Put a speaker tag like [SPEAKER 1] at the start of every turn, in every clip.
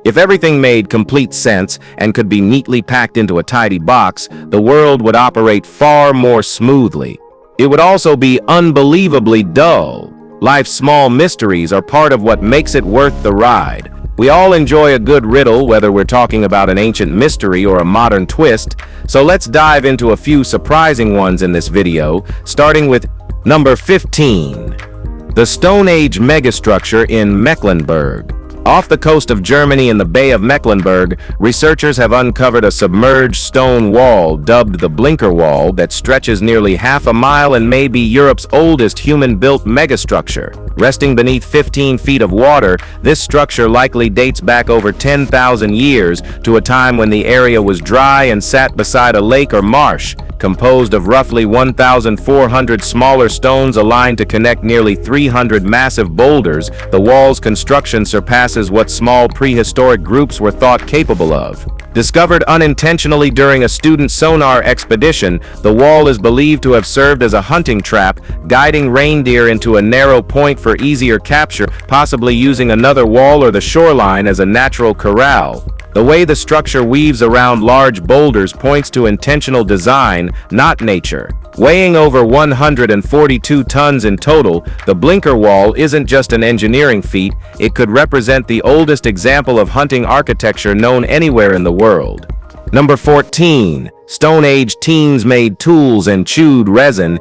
[SPEAKER 1] If everything made complete sense and could be neatly packed into a tidy box, the world would operate far more smoothly. It would also be unbelievably dull. Life's small mysteries are part of what makes it worth the ride. We all enjoy a good riddle, whether we're talking about an ancient mystery or a modern twist, so let's dive into a few surprising ones in this video, starting with number 15. The Stone Age megastructure in Mecklenburg. Off the coast of Germany in the Bay of Mecklenburg, researchers have uncovered a submerged stone wall dubbed the Blinker Wall that stretches nearly half a mile and may be Europe's oldest human-built megastructure. Resting beneath 15 feet of water, this structure likely dates back over 10,000 years to a time when the area was dry and sat beside a lake or marsh. Composed of roughly 1,400 smaller stones aligned to connect nearly 300 massive boulders, the wall's construction surpasses what small prehistoric groups were thought capable of. Discovered unintentionally during a student sonar expedition, the wall is believed to have served as a hunting trap, guiding reindeer into a narrow point for easier capture, possibly using another wall or the shoreline as a natural corral. The way the structure weaves around large boulders points to intentional design, not nature. Weighing over 142 tons in total, the Blinker Wall isn't just an engineering feat, it could represent the oldest example of hunting architecture known anywhere in the world. Number 14. Stone Age teens made tools and chewed resin.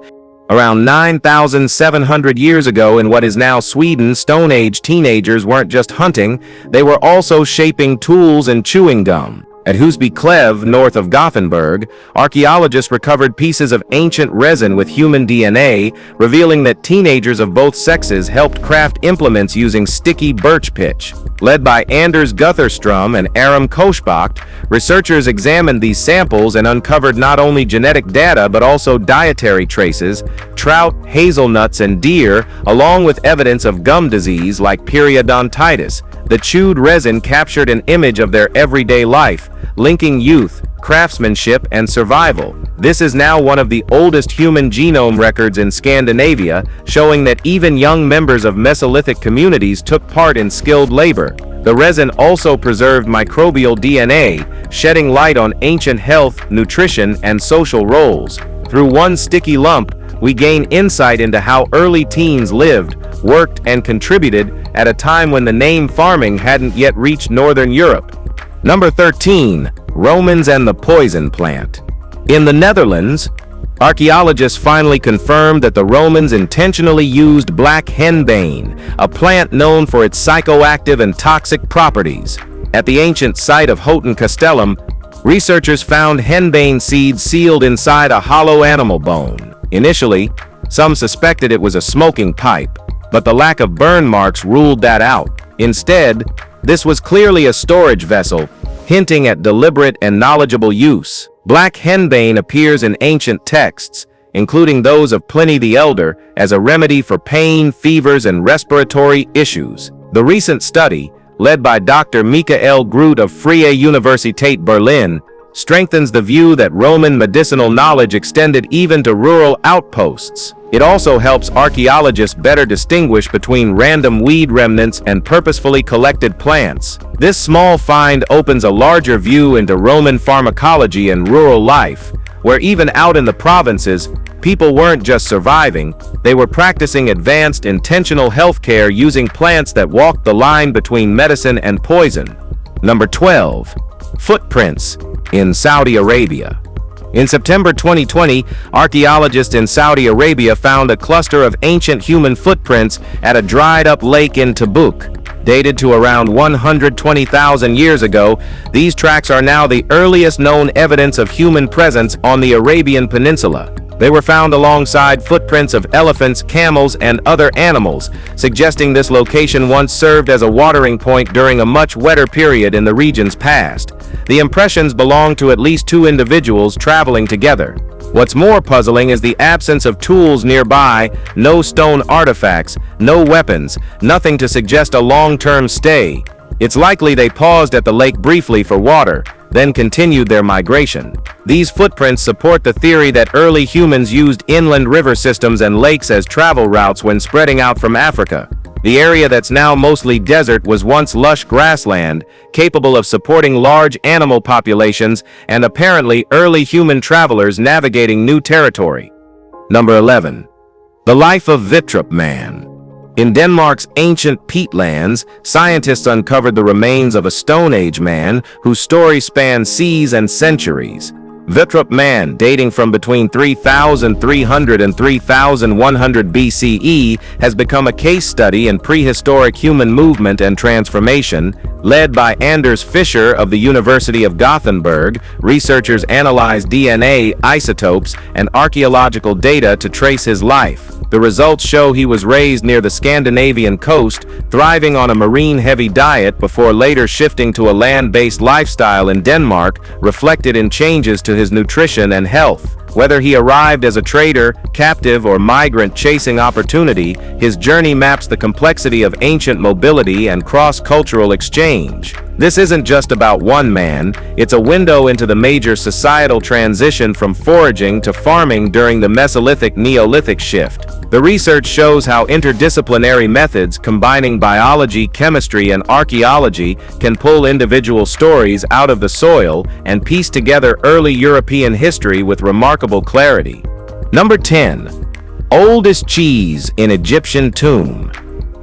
[SPEAKER 1] Around 9,700 years ago in what is now Sweden, Stone Age teenagers weren't just hunting, they were also shaping tools and chewing gum. At Husby Clev, north of Gothenburg, archaeologists recovered pieces of ancient resin with human DNA, revealing that teenagers of both sexes helped craft implements using sticky birch pitch. Led by Anders Gutherstrom and Aram Koschbach, researchers examined these samples and uncovered not only genetic data but also dietary traces, trout, hazelnuts, and deer, along with evidence of gum disease like periodontitis. The chewed resin captured an image of their everyday life, linking youth, craftsmanship, and survival. This is now one of the oldest human genome records in Scandinavia, showing that even young members of Mesolithic communities took part in skilled labor. The resin also preserved microbial DNA, shedding light on ancient health, nutrition, and social roles. Through one sticky lump, we gain insight into how early teens lived, worked, and contributed at a time when the name farming hadn't yet reached Northern Europe. Number 13. Romans and the poison plant. In the Netherlands, archaeologists finally confirmed that the Romans intentionally used black henbane, a plant known for its psychoactive and toxic properties. At the ancient site of Houten Castellum, researchers found henbane seeds sealed inside a hollow animal bone. Initially, some suspected it was a smoking pipe, but the lack of burn marks ruled that out. Instead, this was clearly a storage vessel, hinting at deliberate and knowledgeable use. Black henbane appears in ancient texts, including those of Pliny the Elder, as a remedy for pain, fevers, and respiratory issues. The recent study, led by Dr. Michael Groot of Freie Universität Berlin, strengthens the view that Roman medicinal knowledge extended even to rural outposts. It also helps archaeologists better distinguish between random weed remnants and purposefully collected plants. This small find opens a larger view into Roman pharmacology and rural life, where even out in the provinces, people weren't just surviving, they were practicing advanced intentional healthcare using plants that walked the line between medicine and poison. Number 12. Footprints in Saudi Arabia. In September 2020, archaeologists in Saudi Arabia found a cluster of ancient human footprints at a dried-up lake in Tabuk. Dated to around 120,000 years ago, these tracks are now the earliest known evidence of human presence on the Arabian Peninsula. They were found alongside footprints of elephants, camels, and other animals, suggesting this location once served as a watering point during a much wetter period in the region's past. The impressions belong to at least two individuals traveling together. What's more puzzling is the absence of tools nearby, no stone artifacts, no weapons, nothing to suggest a long-term stay. It's likely they paused at the lake briefly for water, then continued their migration. These footprints support the theory that early humans used inland river systems and lakes as travel routes when spreading out from Africa. The area that's now mostly desert was once lush grassland, capable of supporting large animal populations and apparently early human travelers navigating new territory. Number 11. The life of Vitrup Man. In Denmark's ancient peatlands, scientists uncovered the remains of a Stone Age man whose story spans seas and centuries. Vitrup Man, dating from between 3,300 and 3,100 BCE, has become a case study in prehistoric human movement and transformation. Led by Anders Fischer of the University of Gothenburg, researchers analyzed DNA, isotopes, and archaeological data to trace his life. The results show he was raised near the Scandinavian coast, thriving on a marine-heavy diet before later shifting to a land-based lifestyle in Denmark, reflected in changes to his nutrition and health. Whether he arrived as a trader, captive, or migrant chasing opportunity, his journey maps the complexity of ancient mobility and cross-cultural exchange. This isn't just about one man, it's a window into the major societal transition from foraging to farming during the Mesolithic-Neolithic shift. The research shows how interdisciplinary methods combining biology, chemistry, and archaeology can pull individual stories out of the soil and piece together early European history with remarkable clarity. Number 10. Oldest cheese in Egyptian tomb.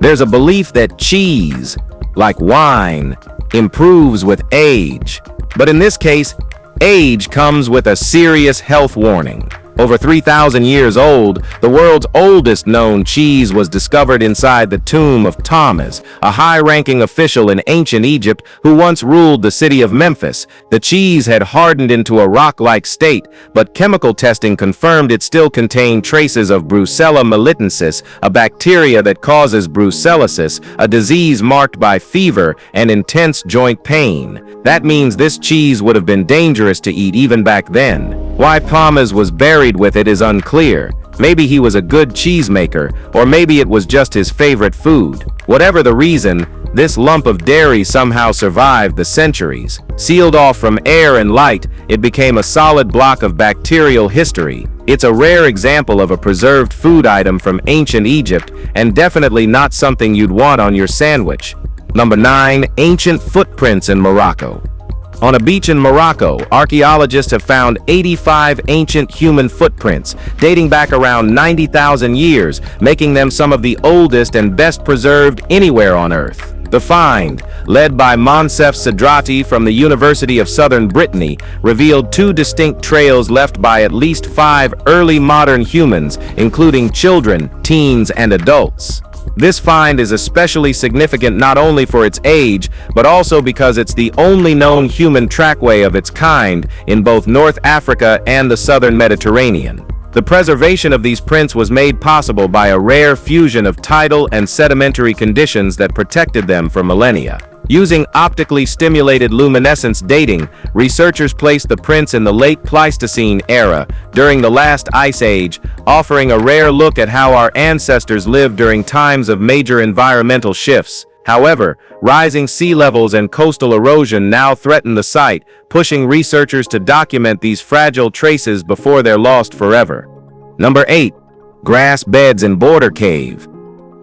[SPEAKER 1] There's a belief that cheese, like wine, improves with age. But in this case, age comes with a serious health warning. Over 3,000 years old, the world's oldest known cheese was discovered inside the tomb of Thomas, a high-ranking official in ancient Egypt who once ruled the city of Memphis. The cheese had hardened into a rock-like state, but chemical testing confirmed it still contained traces of Brucella melitensis, a bacteria that causes brucellosis, a disease marked by fever and intense joint pain. That means this cheese would have been dangerous to eat even back then. Why Thomas was buried with it is unclear. Maybe he was a good cheesemaker, or maybe it was just his favorite food. Whatever the reason, this lump of dairy somehow survived the centuries. Sealed off from air and light, it became a solid block of bacterial history. It's a rare example of a preserved food item from ancient Egypt, and definitely not something you'd want on your sandwich. Number 9. Ancient footprints in Morocco. On a beach in Morocco, archaeologists have found 85 ancient human footprints, dating back around 90,000 years, making them some of the oldest and best preserved anywhere on Earth. The find, led by Monsef Sidrati from the University of Southern Brittany, revealed 2 distinct trails left by at least 5 early modern humans, including children, teens, and adults. This find is especially significant not only for its age, but also because it's the only known human trackway of its kind in both North Africa and the southern Mediterranean. The preservation of these prints was made possible by a rare fusion of tidal and sedimentary conditions that protected them for millennia. Using optically stimulated luminescence dating, researchers placed the prints in the late Pleistocene era, during the last ice age, offering a rare look at how our ancestors lived during times of major environmental shifts. However, rising sea levels and coastal erosion now threaten the site, pushing researchers to document these fragile traces before they're lost forever. Number 8. Grass beds in Border Cave.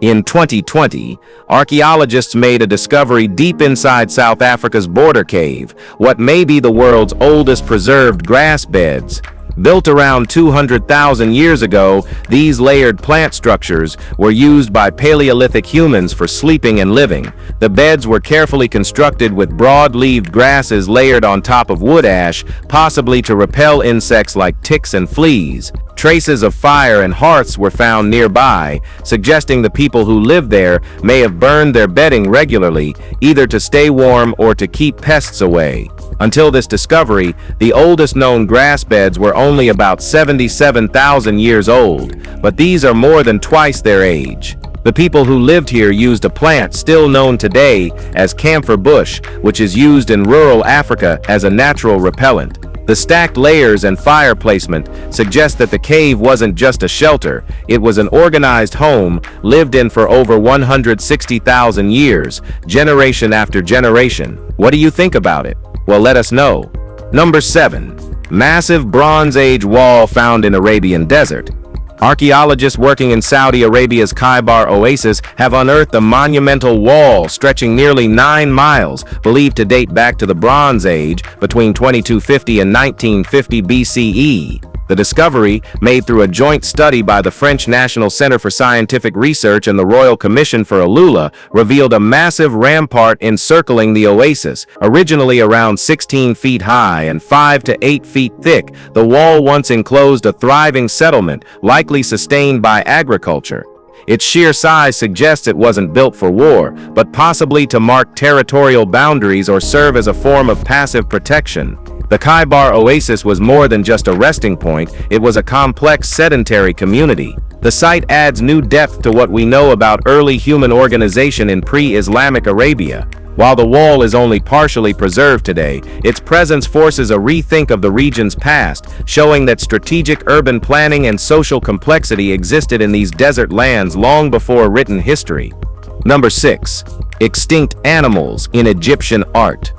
[SPEAKER 1] In 2020, archaeologists made a discovery deep inside South Africa's Border Cave, what may be the world's oldest preserved grass beds. Built around 200,000 years ago, these layered plant structures were used by Paleolithic humans for sleeping and living. The beds were carefully constructed with broad-leaved grasses layered on top of wood ash, possibly to repel insects like ticks and fleas. Traces of fire and hearths were found nearby, suggesting the people who lived there may have burned their bedding regularly, either to stay warm or to keep pests away. Until this discovery, the oldest known grass beds were only about 77,000 years old, but these are more than twice their age. The people who lived here used a plant still known today as camphor bush, which is used in rural Africa as a natural repellent. The stacked layers and fire placement suggest that the cave wasn't just a shelter, it was an organized home lived in for over 160,000 years, generation after generation. What do you think about it? Well, let us know. Number 7. Massive Bronze Age wall found in Arabian desert. Archaeologists working in Saudi Arabia's Khaybar Oasis have unearthed a monumental wall stretching nearly 9 miles, believed to date back to the Bronze Age between 2250 and 1950 BCE. The discovery, made through a joint study by the French National Center for Scientific Research and the Royal Commission for Alula, revealed a massive rampart encircling the oasis. Originally around 16 feet high and 5 to 8 feet thick, the wall once enclosed a thriving settlement, likely sustained by agriculture. Its sheer size suggests it wasn't built for war, but possibly to mark territorial boundaries or serve as a form of passive protection. The Khaybar Oasis was more than just a resting point, it was a complex sedentary community. The site adds new depth to what we know about early human organization in pre-Islamic Arabia. While the wall is only partially preserved today, its presence forces a rethink of the region's past, showing that strategic urban planning and social complexity existed in these desert lands long before written history. Number 6. Extinct animals in Egyptian art.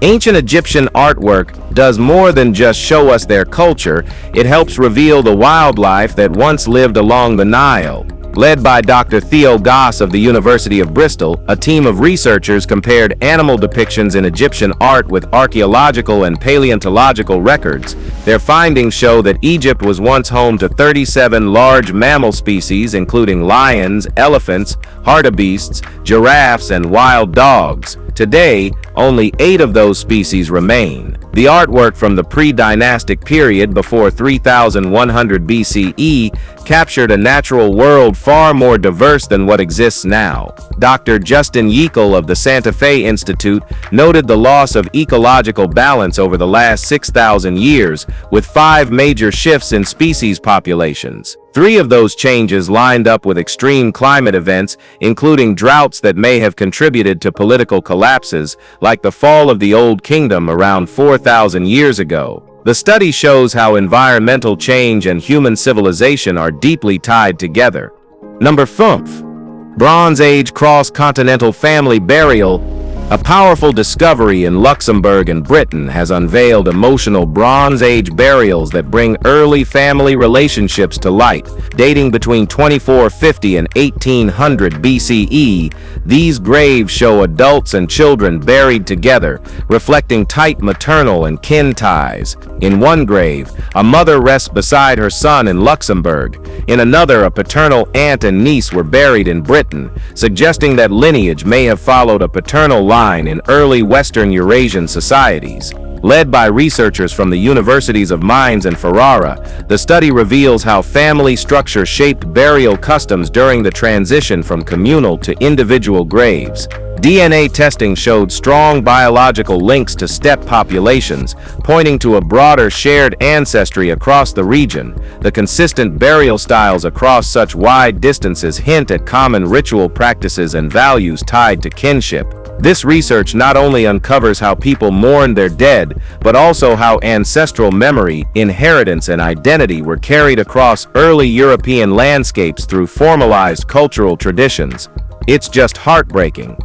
[SPEAKER 1] Ancient Egyptian artwork does more than just show us their culture, it helps reveal the wildlife that once lived along the Nile. Led by Dr. Theo Goss of the University of Bristol, a team of researchers compared animal depictions in Egyptian art with archaeological and paleontological records. Their findings show that Egypt was once home to 37 large mammal species, including lions, elephants, hartebeests, giraffes, and wild dogs. Today, only 8 of those species remain. The artwork from the pre-dynastic period before 3100 BCE captured a natural world far more diverse than what exists now. Dr. Justin Yeakel of the Santa Fe Institute noted the loss of ecological balance over the last 6,000 years, with 5 major shifts in species populations. 3 of those changes lined up with extreme climate events, including droughts that may have contributed to political collapses, like the fall of the Old Kingdom around 4,000 years ago. The study shows how environmental change and human civilization are deeply tied together. Number 5. Bronze Age cross-continental family burial. A powerful discovery in Luxembourg and Britain has unveiled emotional Bronze Age burials that bring early family relationships to light. Dating between 2450 and 1800 BCE, these graves show adults and children buried together, reflecting tight maternal and kin ties. In one grave, a mother rests beside her son in Luxembourg. In another, a paternal aunt and niece were buried in Britain, suggesting that lineage may have followed a paternal line in early Western Eurasian societies. Led by researchers from the universities of Mainz and Ferrara, the study reveals how family structure shaped burial customs during the transition from communal to individual graves. DNA testing showed strong biological links to steppe populations, pointing to a broader shared ancestry across the region. The consistent burial styles across such wide distances hint at common ritual practices and values tied to kinship. This research not only uncovers how people mourn their dead, but also how ancestral memory, inheritance, and identity were carried across early European landscapes through formalized cultural traditions. It's just heartbreaking.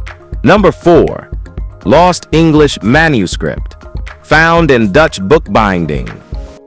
[SPEAKER 1] Number 4. Lost English manuscript. Found in Dutch bookbinding.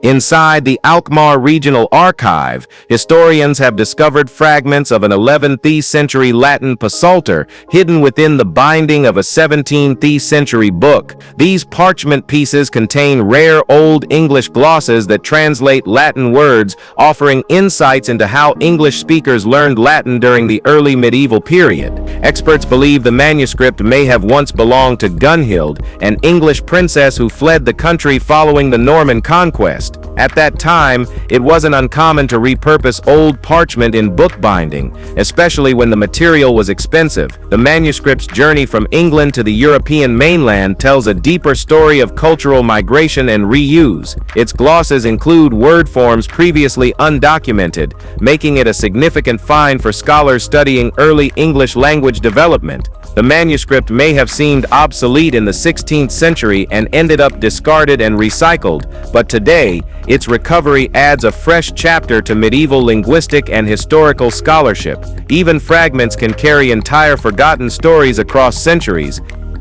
[SPEAKER 1] Inside the Alkmaar Regional Archive, historians have discovered fragments of an 11th century Latin psalter hidden within the binding of a 17th century book. These parchment pieces contain rare Old English glosses that translate Latin words, offering insights into how English speakers learned Latin during the early medieval period. Experts believe the manuscript may have once belonged to Gunhild, an English princess who fled the country following the Norman conquest. At that time, it wasn't uncommon to repurpose old parchment in bookbinding, especially when the material was expensive. The manuscript's journey from England to the European mainland tells a deeper story of cultural migration and reuse. Its glosses include word forms previously undocumented, making it a significant find for scholars studying early English language development. The manuscript may have seemed obsolete in the 16th century and ended up discarded and recycled, but today, its recovery adds a fresh chapter to medieval linguistic and historical scholarship. Even fragments can carry entire forgotten stories across centuries.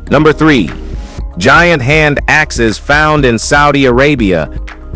[SPEAKER 1] Number 3. Giant hand axes found in Saudi Arabia.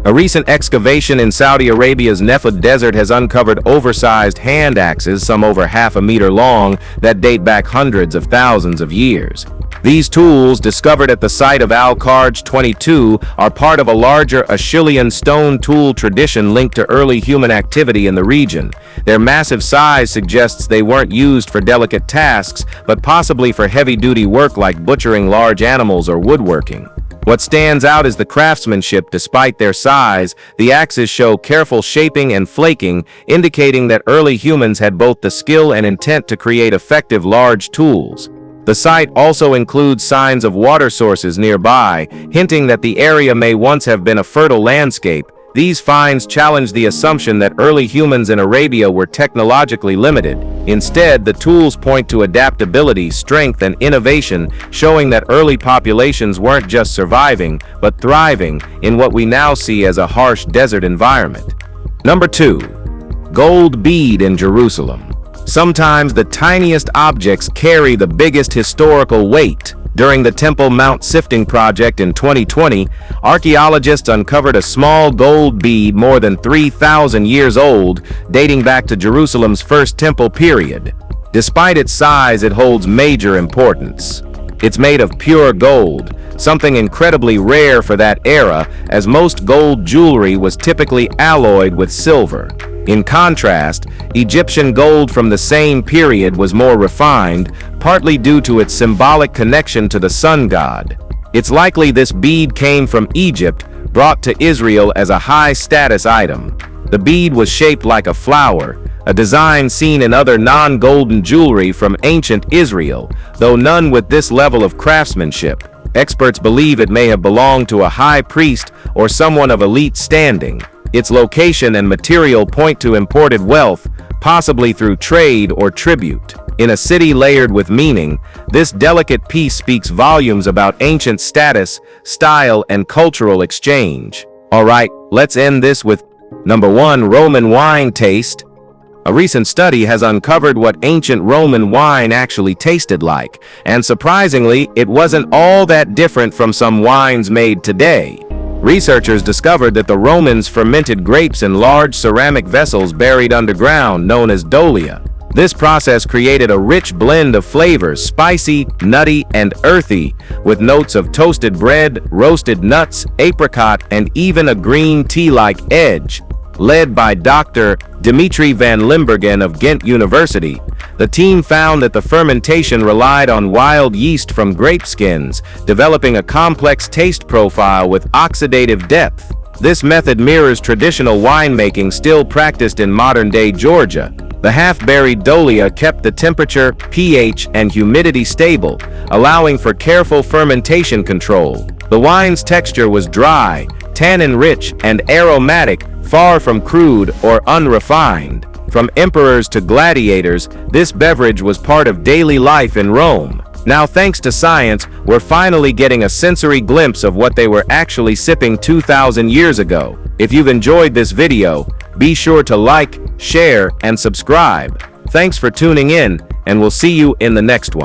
[SPEAKER 1] A recent excavation in Saudi Arabia's Nephid Desert has uncovered oversized hand axes, some over half a meter long, that date back hundreds of thousands of years. These tools, discovered at the site of Al-Kharj 22, are part of a larger Achillean stone tool tradition linked to early human activity in the region. Their massive size suggests they weren't used for delicate tasks, but possibly for heavy-duty work like butchering large animals or woodworking. What stands out is the craftsmanship. Despite their size, the axes show careful shaping and flaking, indicating that early humans had both the skill and intent to create effective large tools. The site also includes signs of water sources nearby, hinting that the area may once have been a fertile landscape. These finds challenge the assumption that early humans in Arabia were technologically limited. Instead, the tools point to adaptability, strength, and innovation, showing that early populations weren't just surviving, but thriving in what we now see as a harsh desert environment. Number 2. Gold bead in Jerusalem. Sometimes the tiniest objects carry the biggest historical weight. During the Temple Mount sifting project in 2020, archaeologists uncovered a small gold bead more than 3,000 years old, dating back to Jerusalem's first temple period. Despite its size, it holds major importance. It's made of pure gold, something incredibly rare for that era, as most gold jewelry was typically alloyed with silver. In contrast, Egyptian gold from the same period was more refined, partly due to its symbolic connection to the sun god. It's likely this bead came from Egypt, brought to Israel as a high-status item. The bead was shaped like a flower, a design seen in other non-golden jewelry from ancient Israel, though none with this level of craftsmanship. Experts believe it may have belonged to a high priest or someone of elite standing. Its location and material point to imported wealth, possibly through trade or tribute. In a city layered with meaning, this delicate piece speaks volumes about ancient status, style, and cultural exchange. Alright, let's end this with number 1. Roman wine taste. A recent study has uncovered what ancient Roman wine actually tasted like, and surprisingly, it wasn't all that different from some wines made today. Researchers discovered that the Romans fermented grapes in large ceramic vessels buried underground, known as dolia. This process created a rich blend of flavors, spicy, nutty, and earthy, with notes of toasted bread, roasted nuts, apricot, and even a green tea-like edge. Led by Dr. Dimitri van Limbergen of Ghent University, the team found that the fermentation relied on wild yeast from grape skins, developing a complex taste profile with oxidative depth. This method mirrors traditional winemaking still practiced in modern-day Georgia. The half-buried dolia kept the temperature, pH, and humidity stable, allowing for careful fermentation control. The wine's texture was dry, tannin-rich, and aromatic, far from crude or unrefined. From emperors to gladiators, this beverage was part of daily life in Rome. Now, thanks to science, we're finally getting a sensory glimpse of what they were actually sipping 2,000 years ago. If you've enjoyed this video, be sure to like, share, and subscribe. Thanks for tuning in, and we'll see you in the next one.